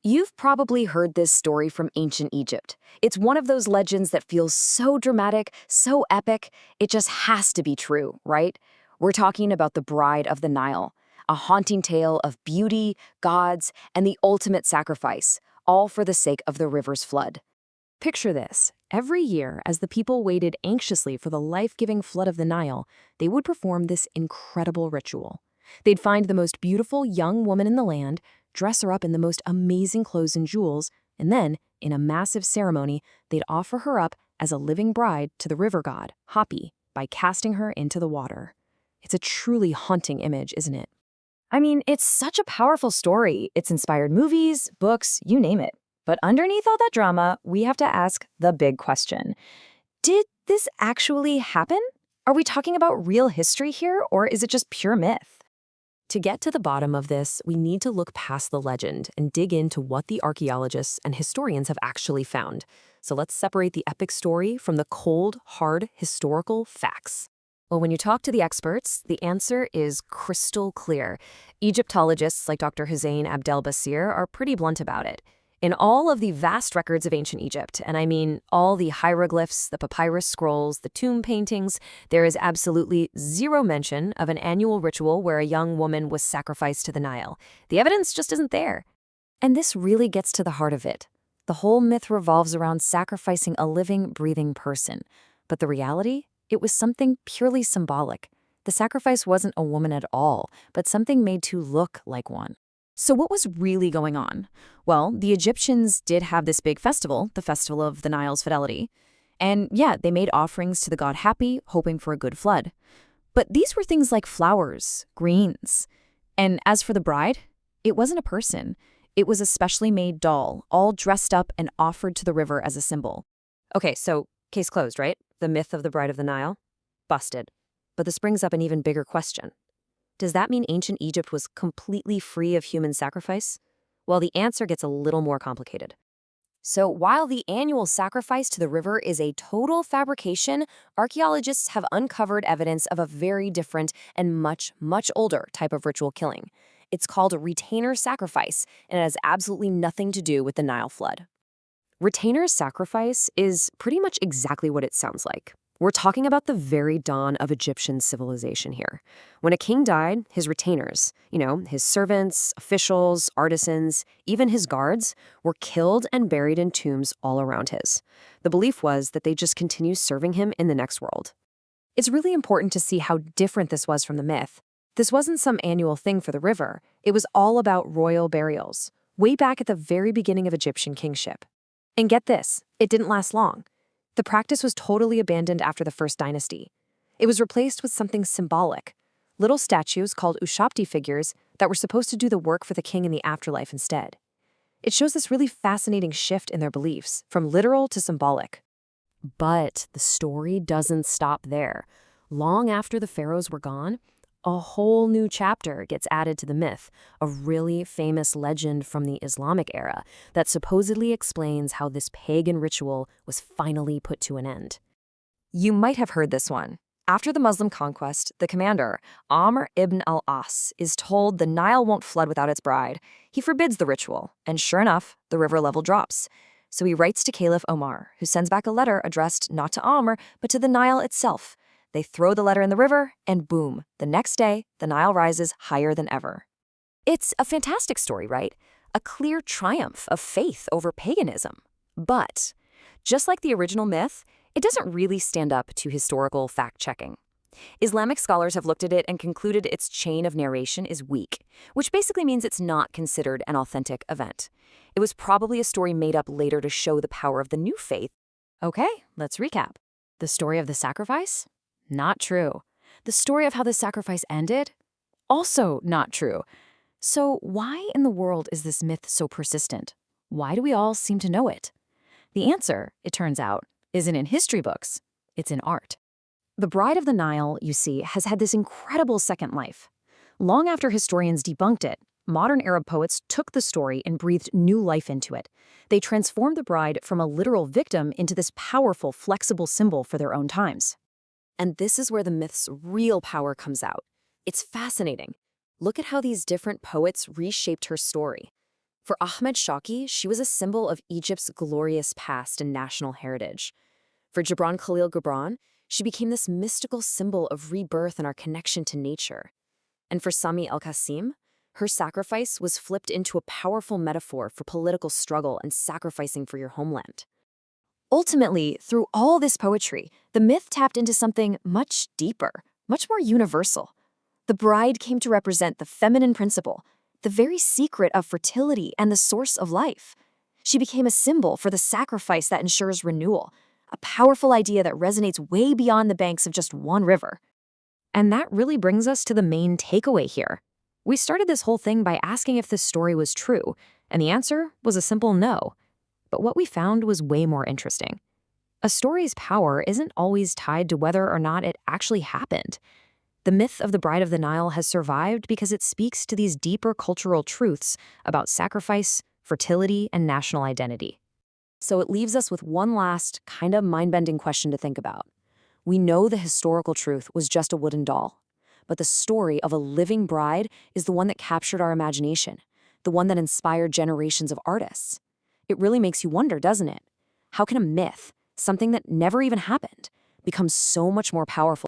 You've probably heard this story from ancient Egypt. It's one of those legends that feels so dramatic, so epic, it just has to be true, right? We're talking about the Bride of the Nile, a haunting tale of beauty, gods, and the ultimate sacrifice, all for the sake of the river's flood. Picture this. Every year, as the people waited anxiously for the life-giving flood of the Nile, they would perform this incredible ritual. They'd find the most beautiful young woman in the land, dress her up in the most amazing clothes and jewels, and then, in a massive ceremony, they'd offer her up as a living bride to the river god, Hapi, by casting her into the water. It's a truly haunting image, isn't it? I mean, it's such a powerful story. It's inspired movies, books, you name it. But underneath all that drama, we have to ask the big question. Did this actually happen? Are we talking about real history here, or is it just pure myth? To get to the bottom of this, we need to look past the legend and dig into what the archaeologists and historians have actually found. So let's separate the epic story from the cold, hard, historical facts. Well, when you talk to the experts, the answer is crystal clear. Egyptologists like Dr. Hussein Abdel Basir are pretty blunt about it. In all of the vast records of ancient Egypt, and I mean all the hieroglyphs, the papyrus scrolls, the tomb paintings, there is absolutely zero mention of an annual ritual where a young woman was sacrificed to the Nile. The evidence just isn't there. And this really gets to the heart of it. The whole myth revolves around sacrificing a living, breathing person. But the reality? It was something purely symbolic. The sacrifice wasn't a woman at all, but something made to look like one. So what was really going on? Well, the Egyptians did have this big festival, the Festival of the Nile's Fidelity. And yeah, they made offerings to the god Hapi, hoping for a good flood. But these were things like flowers, greens. And as for the bride, it wasn't a person. It was a specially made doll, all dressed up and offered to the river as a symbol. Okay, so case closed, right? The myth of the Bride of the Nile? Busted. But this brings up an even bigger question. Does that mean ancient Egypt was completely free of human sacrifice? Well, the answer gets a little more complicated. So while the annual sacrifice to the river is a total fabrication, archaeologists have uncovered evidence of a very different and much, much older type of ritual killing. It's called a retainer sacrifice, and it has absolutely nothing to do with the Nile flood. Retainer sacrifice is pretty much exactly what it sounds like. We're talking about the very dawn of Egyptian civilization here. When a king died, his retainers, his servants, officials, artisans, even his guards, were killed and buried in tombs all around his. The belief was that they just continue serving him in the next world. It's really important to see how different this was from the myth. This wasn't some annual thing for the river. It was all about royal burials, way back at the very beginning of Egyptian kingship. And get this, it didn't last long. The practice was totally abandoned after the first dynasty. It was replaced with something symbolic, little statues called Ushapti figures that were supposed to do the work for the king in the afterlife instead. It shows this really fascinating shift in their beliefs, from literal to symbolic. But the story doesn't stop there. Long after the pharaohs were gone, a whole new chapter gets added to the myth, a really famous legend from the Islamic era that supposedly explains how this pagan ritual was finally put to an end. You might have heard this one. After the Muslim conquest, the commander, Amr ibn al-As, is told the Nile won't flood without its bride. He forbids the ritual, and sure enough, the river level drops. So he writes to Caliph Omar, who sends back a letter addressed not to Amr, but to the Nile itself. They throw the letter in the river, and boom, the next day, the Nile rises higher than ever. It's a fantastic story, right? A clear triumph of faith over paganism. But, just like the original myth, it doesn't really stand up to historical fact-checking. Islamic scholars have looked at it and concluded its chain of narration is weak, which basically means it's not considered an authentic event. It was probably a story made up later to show the power of the new faith. Okay, let's recap. The story of the sacrifice? Not true. The story of how the sacrifice ended? Also not true. So why in the world is this myth so persistent? Why do we all seem to know it? The answer, it turns out, isn't in history books. It's in art. The Bride of the Nile, you see, has had this incredible second life. Long after historians debunked it, modern Arab poets took the story and breathed new life into it. They transformed the bride from a literal victim into this powerful, flexible symbol for their own times. And this is where the myth's real power comes out. It's fascinating. Look at how these different poets reshaped her story. For Ahmed Shawki, she was a symbol of Egypt's glorious past and national heritage. For Gibran Khalil Gibran, she became this mystical symbol of rebirth and our connection to nature. And for Sami El-Qasim, her sacrifice was flipped into a powerful metaphor for political struggle and sacrificing for your homeland. Ultimately, through all this poetry, the myth tapped into something much deeper, much more universal. The bride came to represent the feminine principle, the very secret of fertility and the source of life. She became a symbol for the sacrifice that ensures renewal, a powerful idea that resonates way beyond the banks of just one river. And that really brings us to the main takeaway here. We started this whole thing by asking if this story was true, and the answer was a simple no. But what we found was way more interesting. A story's power isn't always tied to whether or not it actually happened. The myth of the Bride of the Nile has survived because it speaks to these deeper cultural truths about sacrifice, fertility, and national identity. So it leaves us with one last, kind of mind-bending question to think about. We know the historical truth was just a wooden doll, but the story of a living bride is the one that captured our imagination, the one that inspired generations of artists. It really makes you wonder, doesn't it? How can a myth, something that never even happened, become so much more powerful